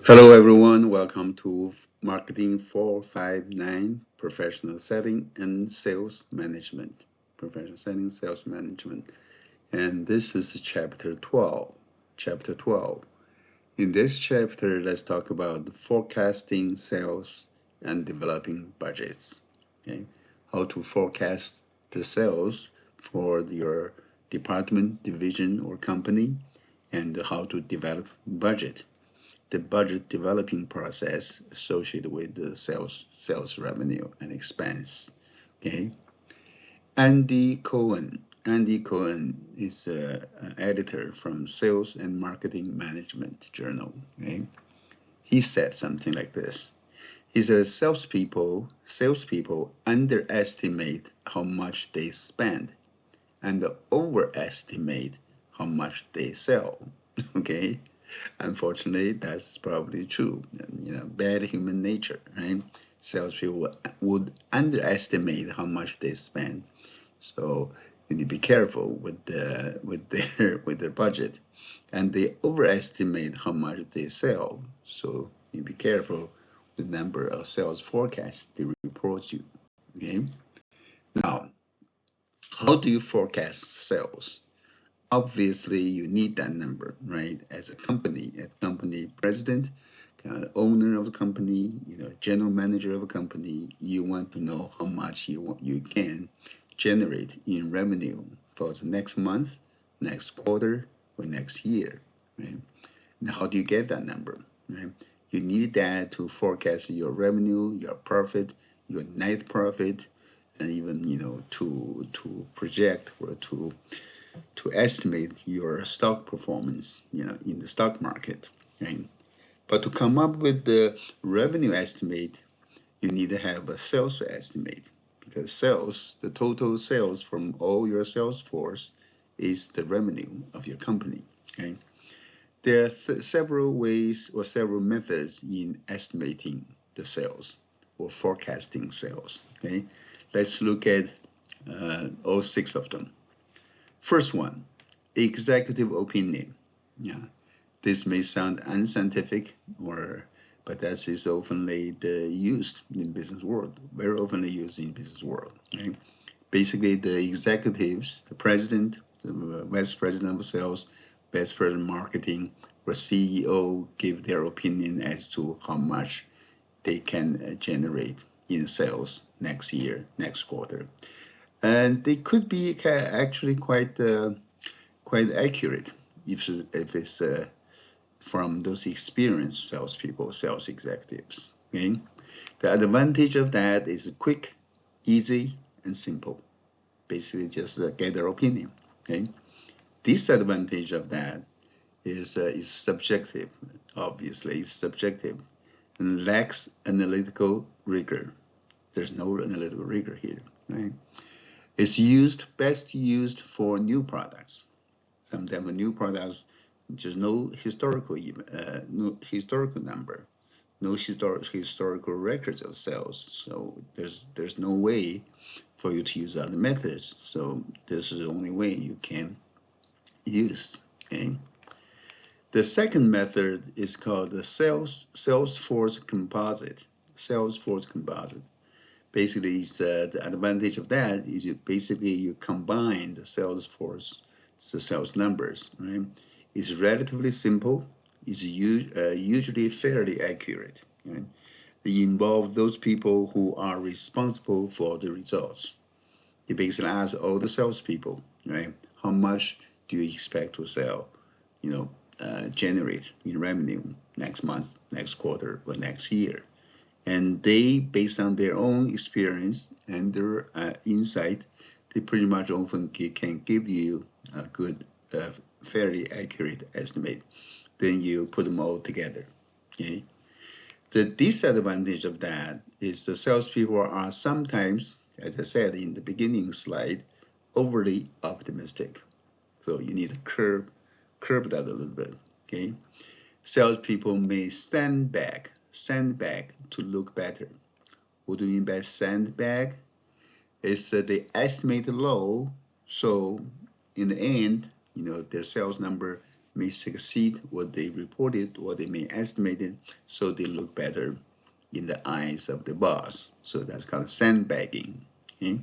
Hello, everyone. Welcome to Marketing 459 Professional Selling and Sales Management. Professional Selling, Sales Management. And this is chapter 12. Chapter 12. In this chapter, let's talk about forecasting sales and developing budgets. Okay? How to forecast the sales for your department, division, or company, and how to develop budget, the budget developing process associated with the sales revenue and expense. Okay. Andy Cohen is an editor from Sales and Marketing Management Journal. Okay. He said something like this. He says salespeople underestimate how much they spend and overestimate how much they sell. Okay. Unfortunately, that's probably true. Bad human nature, right? Salespeople would underestimate how much they spend, so you need to be careful with their budget, and they overestimate how much they sell. So you be careful with the number of sales forecasts they report you. Okay. Now, how do you forecast sales? Obviously you need that number, right? As a company president, owner of the company, general manager of a company, you want to know how much you can generate in revenue for the next month, next quarter, or next year, right? Now, how do you get that number, right? You need that to forecast your revenue, your profit, your net profit, and even to project or to estimate your stock performance, in the stock market, right? But to come up with the revenue estimate, you need to have a sales estimate, because the total sales from all your sales force is the revenue of your company, okay? There are several ways or several methods in estimating the sales or forecasting sales, okay? Let's look at all six of them. First one, executive opinion. Yeah, this may sound unscientific, but that is oftenly used in business world. Very oftenly used in business world. Right? Basically, the executives, the president, the vice president of sales, vice president of marketing, or CEO give their opinion as to how much they can generate in sales next year, next quarter, and they could be actually quite accurate if it's from those experienced salespeople, sales executives. Okay, the advantage of that is quick, easy, and simple. Basically, just get their opinion. Okay, disadvantage of that is subjective. Obviously, it's subjective and lacks analytical rigor. There's no analytical rigor here, right? It's best used for new products. Sometimes new products, just no historical number, no historical records of sales. So there's no way for you to use other methods. So this is the only way you can use. Okay. The second method is called the Salesforce composite. Salesforce composite. Basically, the advantage of that is you combine the sales numbers, right? It's relatively simple. It's usually fairly accurate. Right? They involve those people who are responsible for the results. You basically ask all the salespeople, right? How much do you expect to sell, generate in revenue next month, next quarter, or next year? And they, based on their own experience and their insight, they pretty much often can give you a good, fairly accurate estimate. Then you put them all together. Okay. The disadvantage of that is the salespeople are sometimes, as I said in the beginning slide, overly optimistic. So you need to curb that a little bit. Okay. Salespeople may sandbag to look better. What do you mean by sandbag? It's they estimate low, so in the end, their sales number may succeed what they reported or they may estimate it, so they look better in the eyes of the boss. So that's called sandbagging. Okay?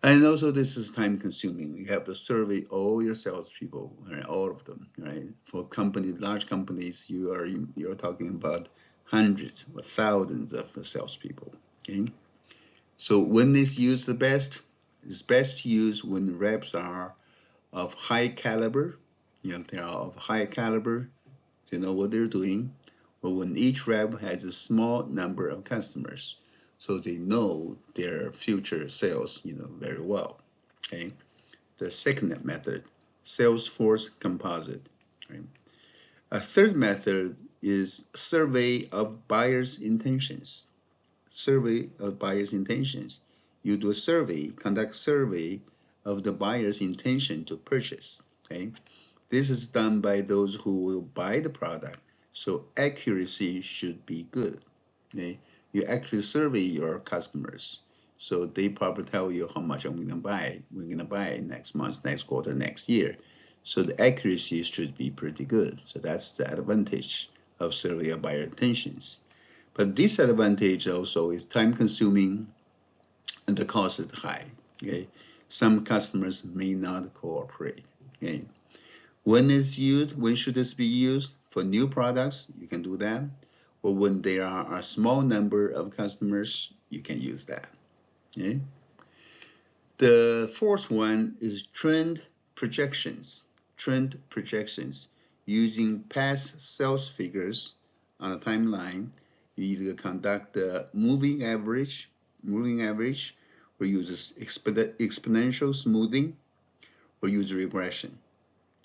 And also, this is time consuming. You have to survey all your salespeople, right? All of them, right? For companies, large companies, you're talking about hundreds or thousands of salespeople. Okay, so when is used the best? It's best used when reps are of high caliber. They are of high caliber. They know what they're doing. Or when each rep has a small number of customers, so they know their future sales, very well. Okay. The second method, Salesforce composite. Right? A third method is survey of buyers' intentions. Survey of buyers' intentions. You do a survey, conduct survey of the buyer's intention to purchase. Okay. This is done by those who will buy the product, so accuracy should be good. Okay? You actually survey your customers, so they probably tell you how much I'm going to buy. We're going to buy next month, next quarter, next year. So the accuracy should be pretty good. So that's the advantage of survey of buyer intentions. But disadvantage also is time consuming and the cost is high. Okay? Some customers may not cooperate. Okay? When should this be used? For new products, you can do that. Or when there are a small number of customers, you can use that. Okay? The fourth one is trend projections. Trend projections. Using past sales figures on a timeline, you either conduct the moving average, or use exponential smoothing, or use regression.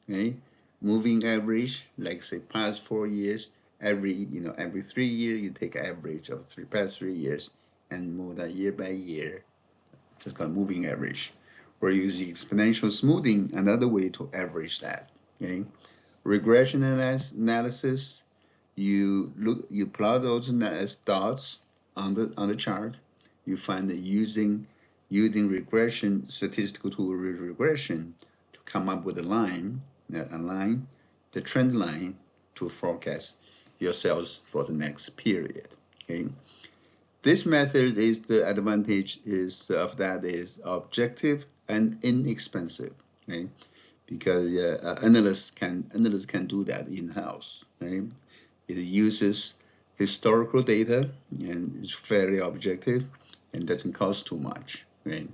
Okay, moving average, like say past 4 years, every 3 years you take average of past 3 years and move that year by year. That's called moving average. We're using exponential smoothing, another way to average that. Okay, regression analysis. You plot those dots on the chart. You find that using regression statistical tool regression to come up with a line, the trend line to forecast your sales for the next period. Okay, this method is the advantage is objective and inexpensive. Okay, because analysts can do that in house. Right, it uses historical data and it's fairly objective and doesn't cost too much. Right.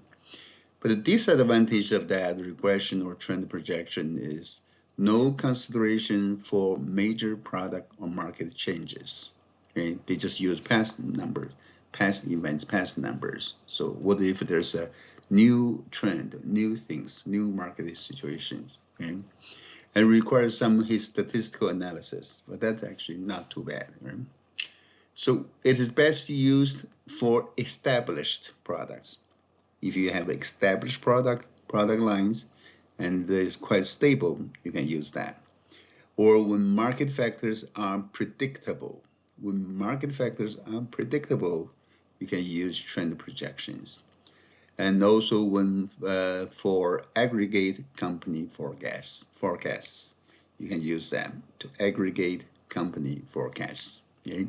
But the disadvantage of that regression or trend projection is no consideration for major product or market changes. Okay? They just use past numbers, past events, past numbers. So what if there's a new trend, new things, new market situations? Okay? And requires some statistical analysis, but that's actually not too bad. Right? So it is best used for established products. If you have established product lines and it's quite stable, you can use that. Or when market factors are predictable. When market factors are predictable, you can use trend projections. And also when for aggregate company forecasts, you can use them to aggregate company forecasts. Okay?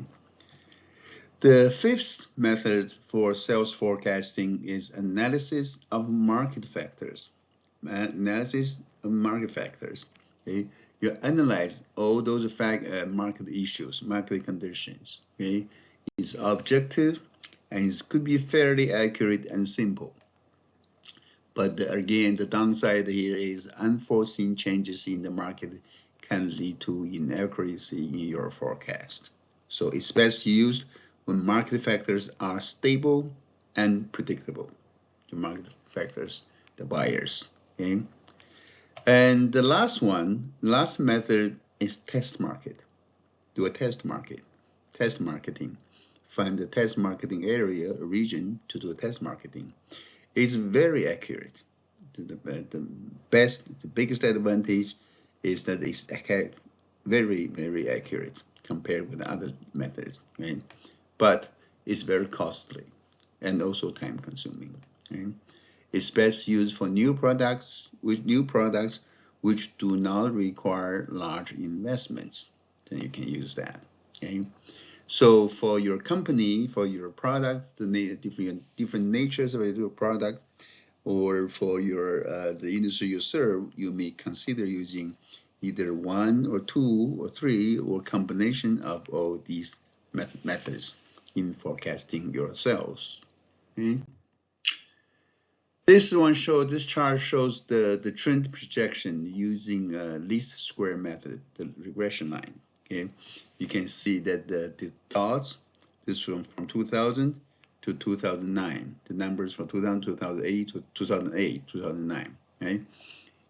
The fifth method for sales forecasting is analysis of market factors. Analysis of market factors. Okay? You analyze all those market issues, market conditions. Okay? It's objective and it could be fairly accurate and simple. But again, the downside here is unforeseen changes in the market can lead to inaccuracy in your forecast. So it's best used when market factors are stable and predictable. The market factors, the buyers. Okay? And the last method is test market. Do a test marketing. Find the test marketing area, region to do a test marketing. It's very accurate. The biggest advantage is that it's very, very accurate compared with other methods. Right? But it's very costly and also time consuming. Okay? It's best used for new products which do not require large investments, then you can use that. Okay. So for your company, for your product, the different natures of your product, or for your the industry you serve, you may consider using either 1 or 2 or 3 or combination of all these methods in forecasting your sales. Okay. This chart shows the trend projection using least square method, the regression line. Okay, you can see that the dots, this from 2000 to 2009, the numbers from 2000, 2008 to 2008, 2009. Okay,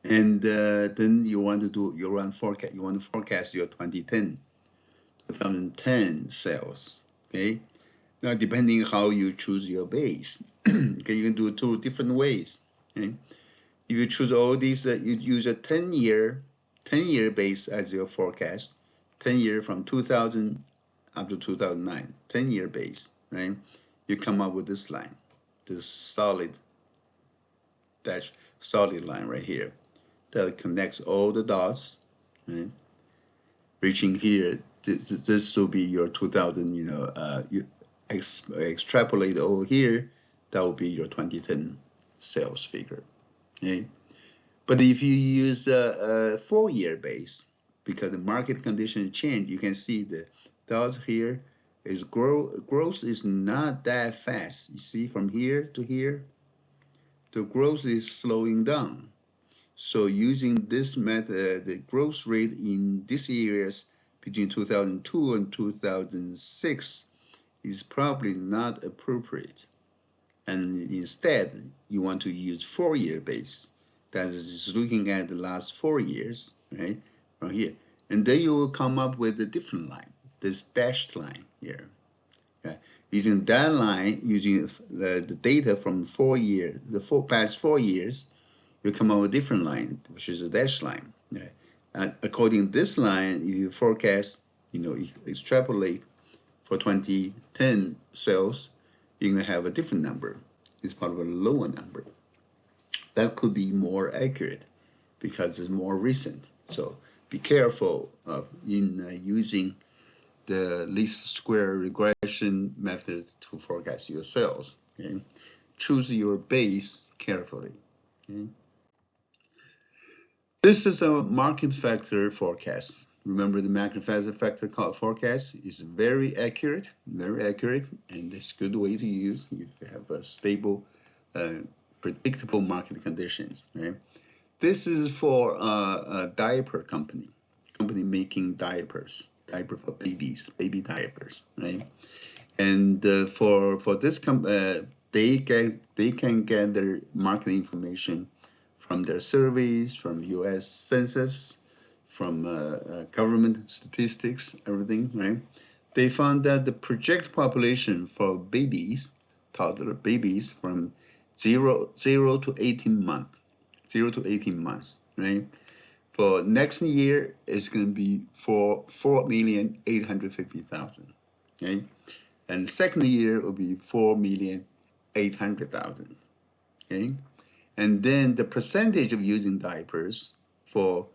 and then you want to forecast your 2010 sales. Okay, now depending how you choose your base. Okay, you can do 2 different ways. Okay? If you choose all these, you use a 10-year base as your forecast, 10 year from 2000 up to 2009, 10-year base, right? You come up with this line, this solid line right here that connects all the dots, right? Reaching here, this will be your 2000. You extrapolate over here. That will be your 2010 sales figure. Okay? But if you use a 4-year base, because the market conditions change, you can see the dots here is growth is not that fast. You see from here to here, the growth is slowing down. So using this method, the growth rate in these areas between 2002 and 2006 is probably not appropriate. And instead, you want to use 4-year base. That is looking at the last 4 years, right, from here. And then you will come up with a different line, this dashed line here. Okay? Using that line, using the data from 4 years, past 4 years, you come up with a different line, which is a dashed line. Okay? And according to this line, if you forecast, you extrapolate for 2010 sales, you're going to have a different number. It's part of a lower number. That could be more accurate because it's more recent. So be careful in using the least square regression method to forecast your sales. Okay? Choose your base carefully. Okay? This is a market factor forecast. Remember, the market factor forecast is very accurate, and it's a good way to use if you have a stable, predictable market conditions. Right? This is for a diaper company making diapers for babies, baby diapers, right? And for this they can gather market information from their surveys, from U.S. Census, from government statistics, everything, right? They found that the projected population for babies, toddler babies, from 0 to 18 months, right? For next year, it's going to be for 4,850,000, okay? And second year will be 4,800,000, okay? And then the percentage of using diapers for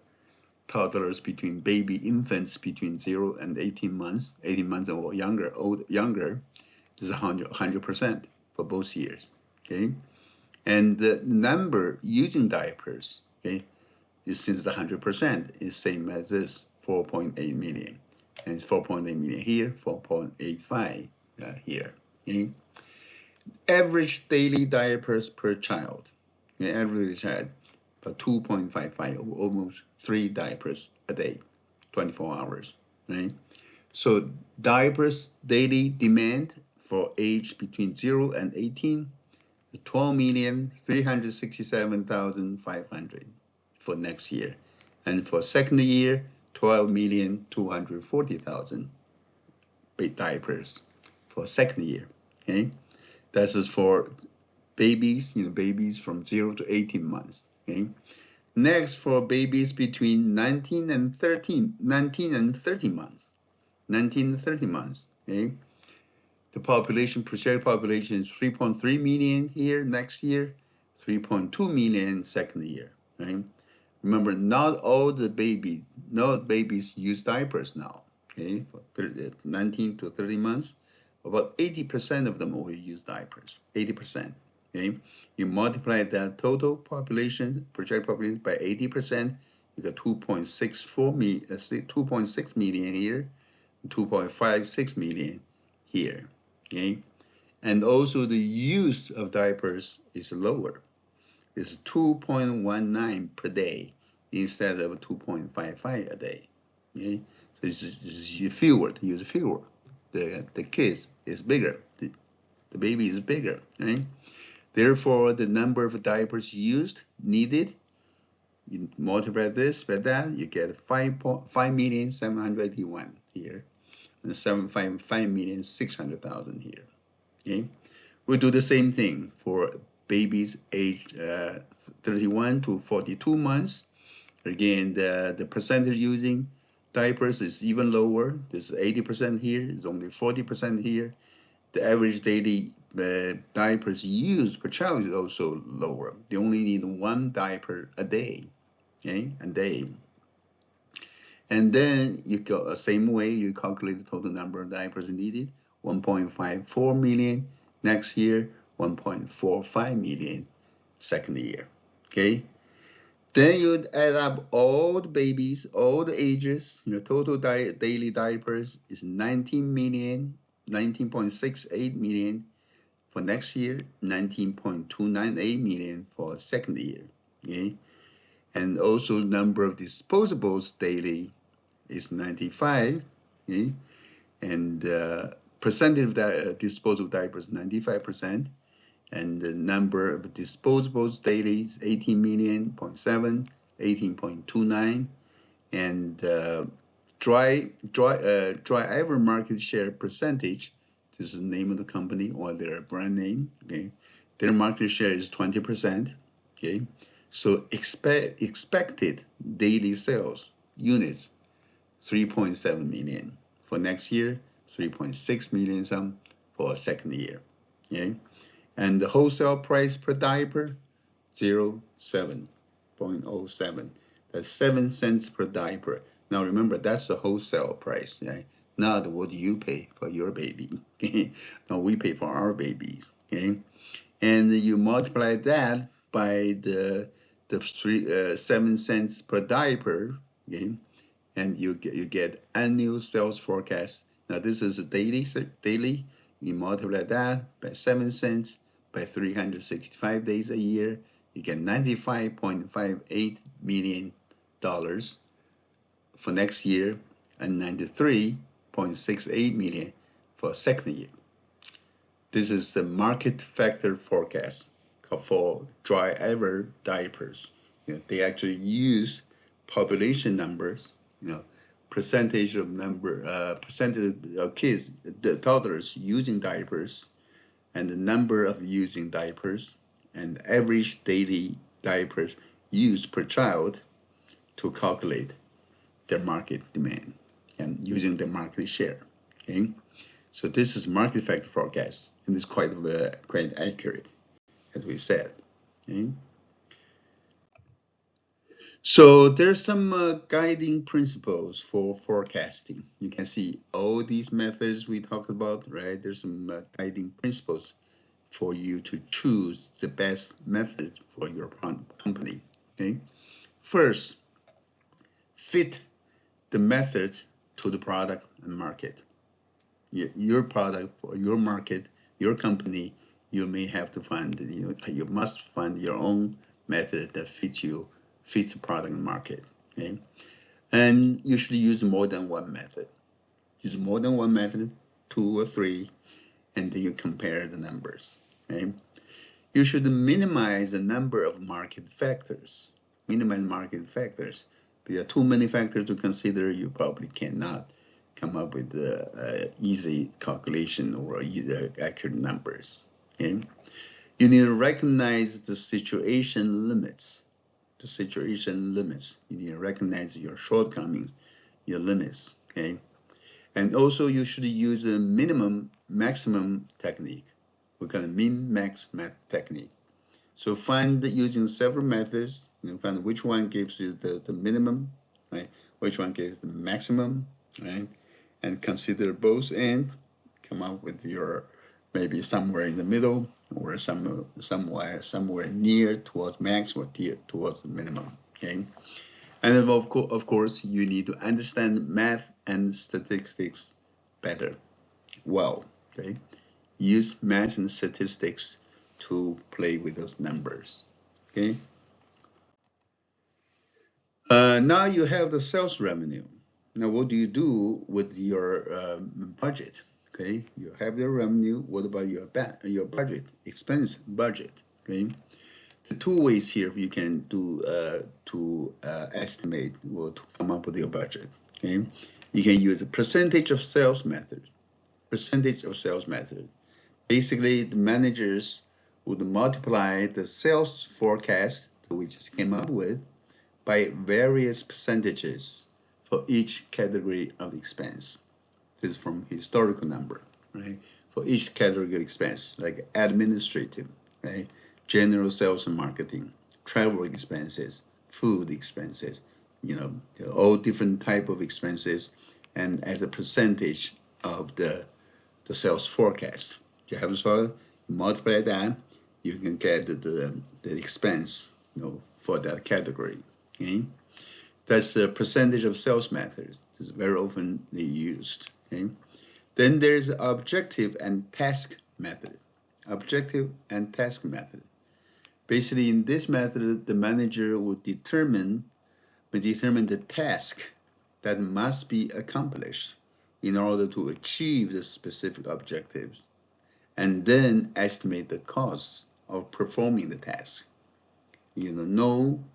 toddlers infants between 0 and 18 months or younger, is 100% for both years, okay? And the number using diapers, okay, since the 100% is same as this, 4.8 million. And it's 4.8 million here, 4.85 here, okay? Average daily diapers per child, okay? Average child, for 2.55, almost 3 diapers a day, 24 hours, right? So diapers daily demand for age between 0 and 18, 12,367,500 for next year. And for second year, 12,240,000 diapers for second year, okay? This is for babies, babies from 0 to 18 months, okay? Next, for babies between 19 and 30 months, okay? The projected population is 3.3 million here next year, 3.2 million second year, right? Remember, not babies use diapers now. Okay, for 19 to 30 months, about 80% of them will use diapers. 80%. Okay, you multiply that total population, projected population by 80%, you got 2.6 million here, 2.56 million here. Okay, and also the use of diapers is lower. It's 2.19 per day instead of 2.55 a day. Okay, so it's fewer. Use fewer. The kids is bigger. The baby is bigger. Right? Therefore, the number of diapers used needed. You multiply this by that, you get 5,781 here, and 5,600,000 here. Okay, we do the same thing for babies aged 31 to 42 months. Again, the percentage using diapers is even lower. There's 80% here, it's only 40% here. The average daily diapers used per child is also lower. They only need one diaper a day, okay, a day. And then you go the same way, you calculate the total number of diapers needed, 1.54 million next year, 1.45 million second year, okay? Then you add up all the babies, all the ages, your total daily diapers is 19.68 million for next year, 19.298 million for second year, okay? And also number of disposables daily is 95, okay? And percentage of disposable diapers 95%, and the number of disposables daily is 18 million, 18.29, and dry ever market share percentage. This is the name of the company or their brand name. Okay, their market share is 20%. Okay, so expected daily sales units 3.7 million for next year, 3.6 million some for second year. Okay, and the wholesale price per diaper 0.07. That's 7 cents per diaper. Now remember, that's the wholesale price, right? Not what you pay for your baby. Okay? No, we pay for our babies. Okay, and you multiply that by the 7 cents per diaper. Okay, and you get annual sales forecast. Now this is a daily. You multiply that by 7 cents by 365 days a year. You get $95.58 million for next year and 93.68 million for second year. This is the market factor forecast for dry ever diapers. They actually use population numbers, percentage of kids, the toddlers using diapers, and the number of using diapers, and average daily diapers used per child to calculate their market demand and using the market share. Okay, so this is market factor forecast, and it's quite accurate, as we said. Okay? So there's some guiding principles for forecasting. You can see all these methods we talked about, right? There's some guiding principles for you to choose the best method for your company. Okay, first, fit the method to the product and market. Your product for your market, your company, you may have to find, you must find your own method that fits the product and market. Okay, and you should use more than one method. Use more than one method, 2 or 3, and then you compare the numbers. Okay, you should minimize the number of market factors. Minimize market factors. If there are too many factors to consider, you probably cannot come up with easy calculation or accurate numbers. Okay, you need to recognize the situation limits. The situation limits. You need to recognize your shortcomings, your limits. Okay, and also you should use a minimum maximum technique. We call it min-max technique. So find using several methods, find which one gives you the minimum, right? Which one gives the maximum, right? And consider both and come up with your maybe somewhere in the middle or somewhere near towards max or near towards the minimum, okay? And then of course, you need to understand math and statistics better. Well, okay? Use math and statistics to play with those numbers, okay? Now you have the sales revenue. Now, what do you do with your budget? Okay, you have your revenue. What about your budget, expense budget? Okay, the two ways here you can do to estimate or to come up with your budget. Okay, you can use a percentage of sales method. Percentage of sales method. Basically, the managers would multiply the sales forecast that we just came up with by various percentages for each category of expense. This is from historical number, right? For each category of expense, like administrative, right? General sales and marketing, travel expenses, food expenses, all different type of expenses, and as a percentage of the sales forecast. You have to multiply that, you can get the expense, for that category. Okay, that's the percentage of sales method. It's very often used. Okay, then there's objective and task method. Objective and task method. Basically, in this method, the manager will determine the task that must be accomplished in order to achieve the specific objectives, and then estimate the costs of performing the task.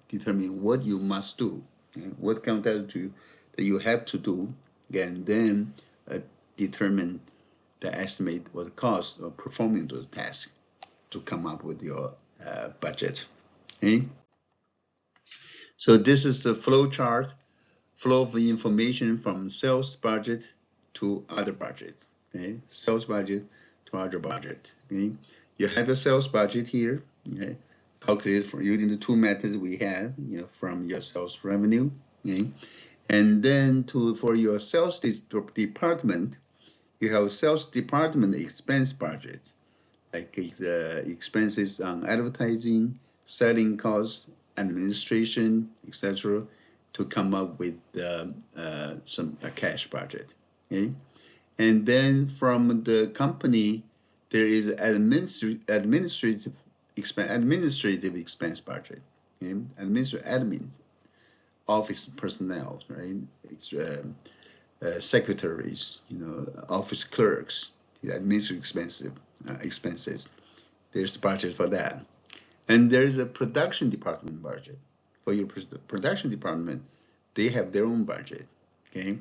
Determine what you must do, what comes down to that you have to do, and then determine the estimate or the cost of performing those tasks to come up with your budget. Okay? So this is the flow chart, flow of information from sales budget to other budgets. Okay? Sales budget to other budget. Okay? You have a sales budget here. Okay? Calculated for using the two methods we have, from your sales revenue, okay? And then for your sales department, you have sales department expense budget, like the expenses on advertising, selling costs, administration, etc., to come up with a cash budget, okay? And then from the company, there is administrative expense budget, okay? Admin, office personnel, right? It's secretaries, office clerks, the administrative expenses. There's budget for that, and there's a production department budget. For your production department, they have their own budget, okay?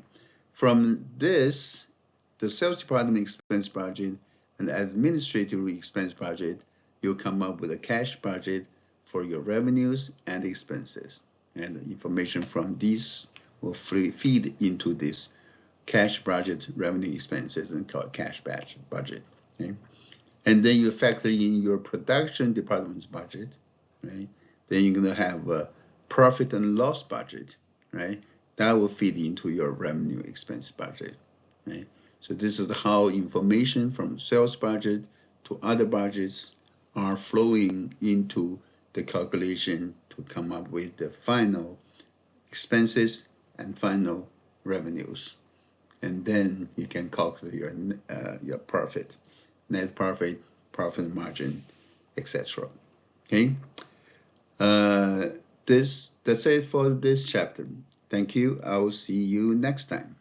From this, the sales department expense budget and administrative expense budget, you'll come up with a cash budget for your revenues and expenses. And the information from these will feed into this cash budget, revenue expenses, and called cash budget. Okay? And then you factor in your production department's budget, right? Then you're gonna have a profit and loss budget, right? That will feed into your revenue expense budget, right? So this is how information from sales budget to other budgets are flowing into the calculation to come up with the final expenses and final revenues. And then you can calculate your profit, net profit, profit margin, etc. Okay. That's it for this chapter. Thank you. I will see you next time.